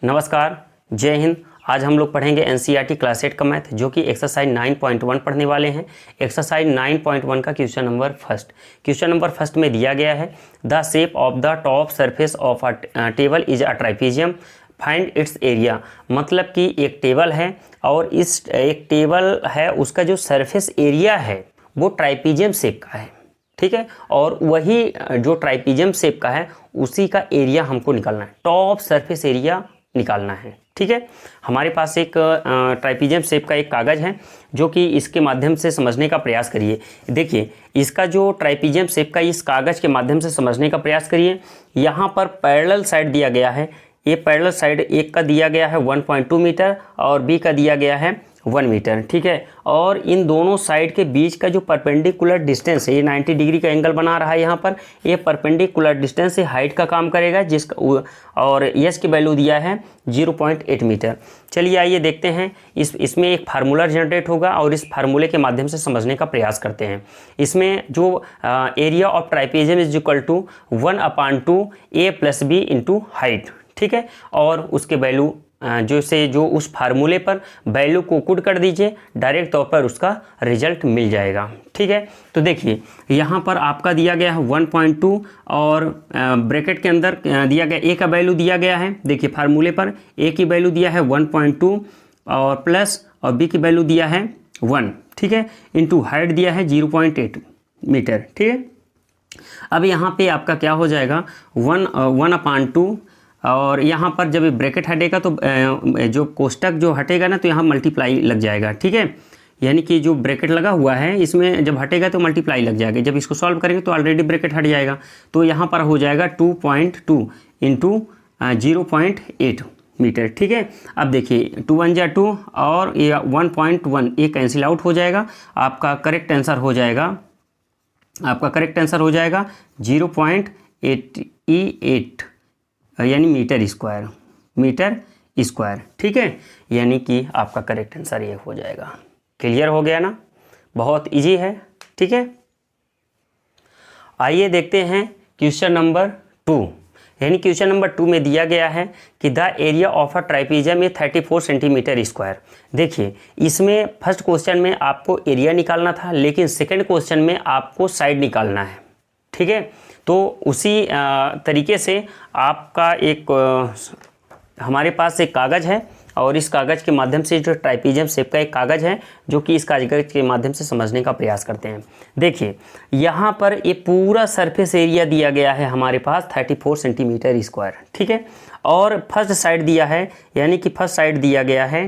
नमस्कार, जय हिंद। आज हम लोग पढ़ेंगे एनसीईआरटी क्लास 8 का मैथ, जो कि एक्सरसाइज 9.1 पढ़ने वाले हैं। एक्सरसाइज 9.1 का क्वेश्चन नंबर फर्स्ट में दिया गया है, the shape of the top surface of a table is a ट्राइपीजियम, find its area. मतलब कि एक टेबल है और इस एक टेबल है, उसका जो सरफेस एरिया है वो ट्राइपीजियम शेप का है, ठीक है। और वही जो ट्राइपीजियम शेप का है उसी का एरिया हमको निकालना है, टॉप सरफेस एरिया निकालना है, ठीक है। हमारे पास एक ट्राइपीजियम शेप का एक कागज़ है, जो कि इसके माध्यम से समझने का प्रयास करिए। देखिए, इसका जो ट्राइपीजियम शेप का इस कागज़ के माध्यम से समझने का प्रयास करिए। यहाँ पर पैरेलल साइड दिया गया है, ये पैरेलल साइड एक का दिया गया है 1.2 मीटर और बी का दिया गया है 1 मीटर, ठीक है। और इन दोनों साइड के बीच का जो परपेंडिकुलर डिस्टेंस है, ये 90 डिग्री का एंगल बना रहा है यहाँ पर। ये परपेंडिकुलर डिस्टेंस से हाइट का काम करेगा, जिसका और यस की वैल्यू दिया है 0.8 मीटर। चलिए आइए देखते हैं, इसमें एक फार्मूला जनरेट होगा और इस फार्मूले के माध्यम से समझने का प्रयास करते हैं। इसमें जो area of trapezium is equal to 1/2 a + b into height, ठीक है। और उसके वैल्यू जो उस फार्मूले पर वैल्यू को पुट कर दीजिए, डायरेक्ट तौर पर उसका रिजल्ट मिल जाएगा, ठीक है। तो देखिए, यहाँ पर आपका दिया गया है 1.2 और ब्रैकेट के अंदर दिया गया ए का वैल्यू दिया गया है। देखिए, फार्मूले पर ए की वैल्यू दिया है 1.2 और प्लस और बी की वैल्यू दिया है 1, ठीक है, इंटू हाइट दिया है 0.8 मीटर, ठीक है। अब यहाँ पे आपका क्या हो जाएगा, 1/2 और यहाँ पर जब ब्रैकेट हटेगा तो जो कोष्टक जो हटेगा ना, तो यहाँ मल्टीप्लाई लग जाएगा, ठीक है। यानी कि जो ब्रैकेट लगा हुआ है इसमें जब हटेगा तो मल्टीप्लाई लग जाएगा। जब इसको सॉल्व करेंगे तो ऑलरेडी ब्रैकेट हट जाएगा, तो यहाँ पर हो जाएगा 2.2 इंटू 0.8 मीटर, ठीक है। अब देखिए 2 1 जा 2 और ये 1.1 ये कैंसिल आउट हो जाएगा। आपका करेक्ट आंसर हो जाएगा 0.88 यानी मीटर स्क्वायर, ठीक है। यानी कि आपका करेक्ट आंसर ये हो जाएगा। क्लियर हो गया ना, बहुत इजी है, ठीक है। आइए देखते हैं क्वेश्चन नंबर 2। यानी क्वेश्चन नंबर 2 में दिया गया है कि the area of a ट्राइपीजियम is 34 centimetre square. देखिए, इसमें फर्स्ट क्वेश्चन में आपको एरिया निकालना था, लेकिन सेकंड क्वेश्चन में आपको साइड निकालना है, ठीक है। तो उसी तरीके से आपका एक हमारे पास एक कागज़ है और इस कागज़ के माध्यम से जो ट्राइपीजियम शेप का एक कागज़ है, जो कि इस कागज़ के माध्यम से समझने का प्रयास करते हैं। देखिए, यहाँ पर ये पूरा सरफेस एरिया दिया गया है हमारे पास 34 सेंटीमीटर स्क्वायर, ठीक है। और फर्स्ट साइड दिया है, यानी कि फर्स्ट साइड दिया गया है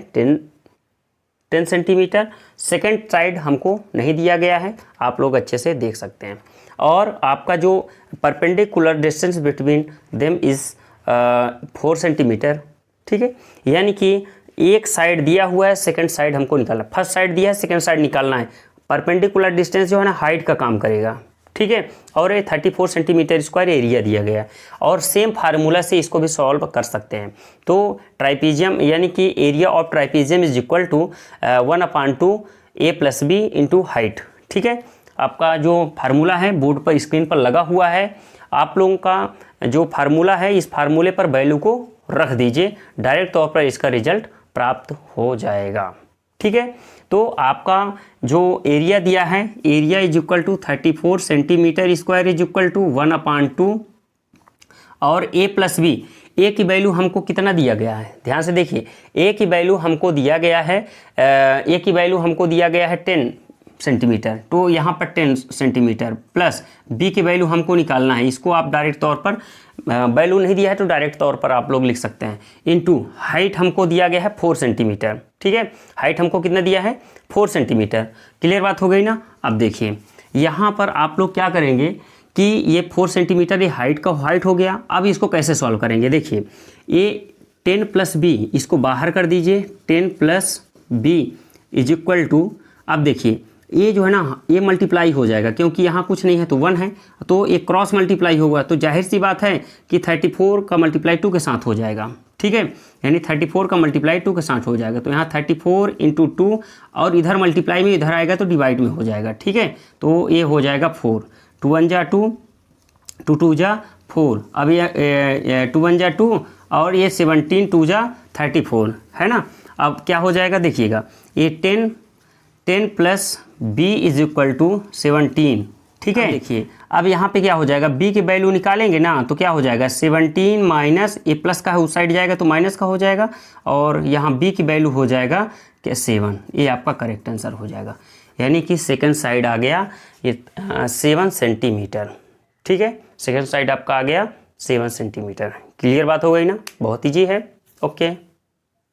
10 सेंटीमीटर। सेकेंड साइड हमको नहीं दिया गया है, आप लोग अच्छे से देख सकते हैं। और आपका जो perpendicular distance between them is 4 centimetre, ठीक है। यानी कि एक साइड दिया हुआ है, सेकंड साइड हमको निकालना, फर्स्ट साइड दिया है, सेकंड साइड निकालना है। परपेंडिकुलर डिस्टेंस जो है ना, हाइट का काम करेगा, ठीक है। और ये 34 सेंटीमीटर स्क्वायर एरिया दिया गया है और सेम फार्मूला से इसको भी सॉल्व कर सकते हैं। तो ट्राइपीजियम यानी कि area of trapezium is equal to 1/2 a + b into height, ठीक है। आपका जो फार्मूला है बोर्ड पर स्क्रीन पर लगा हुआ है। आप लोगों का जो फार्मूला है, इस फार्मूले पर वैल्यू को रख दीजिए, डायरेक्ट तौर पर इसका रिजल्ट प्राप्त हो जाएगा, ठीक है। तो आपका जो एरिया दिया है, area is equal to 34 centimetre square is equal to 1/2 और a + b। ए की वैल्यू हमको कितना दिया गया है, ध्यान से देखिए। ए की वैल्यू हमको दिया गया है 10 सेंटीमीटर, तो यहाँ पर 10 सेंटीमीटर प्लस बी की वैल्यू हमको निकालना है। इसको आप डायरेक्ट तौर पर, वैल्यू नहीं दिया है तो डायरेक्ट तौर पर आप लोग लिख सकते हैं, इनटू हाइट हमको दिया गया है 4 सेंटीमीटर, ठीक है। हाइट हमको कितना दिया है, 4 सेंटीमीटर। क्लियर बात हो गई ना। अब देखिए, यहाँ पर आप लोग क्या करेंगे कि ये 4 सेंटीमीटर ये हाइट का हाइट हो गया। अब इसको कैसे सॉल्व करेंगे, देखिए, ये 10 + b इसको बाहर कर दीजिए, 10 + b इज इक्वल टू, अब देखिए ये जो है ना, ये मल्टीप्लाई हो जाएगा, क्योंकि यहाँ कुछ नहीं है तो 1 है, तो एक क्रॉस मल्टीप्लाई होगा, तो जाहिर सी बात है कि 34 का मल्टीप्लाई 2 के साथ हो जाएगा, ठीक है। यानी 34 का मल्टीप्लाई 2 के साथ हो जाएगा, तो यहाँ 34 × 2 और इधर मल्टीप्लाई में इधर आएगा तो डिवाइड में हो जाएगा, ठीक है। तो ये हो जाएगा 4, 2 1 जा 2, 2 2 जा 4। अब ये 2 1 जा 2 और ये 17 2 जा 34 है ना। अब क्या हो जाएगा देखिएगा, ये 10 plus b is equal to 17, ठीक है। देखिए अब यहाँ पे क्या हो जाएगा, b की वैल्यू निकालेंगे ना तो क्या हो जाएगा 17 माइनस ये प्लस का है उस साइड जाएगा तो माइनस का हो जाएगा, और यहाँ b की वैल्यू हो जाएगा क्या 7। ये आपका करेक्ट आंसर हो जाएगा, यानी कि सेकंड साइड आ गया ये 7 सेंटीमीटर, ठीक है। सेकंड साइड आपका आ गया 7 सेंटीमीटर। क्लियर बात हो गई ना, बहुत ईजी है। ओके।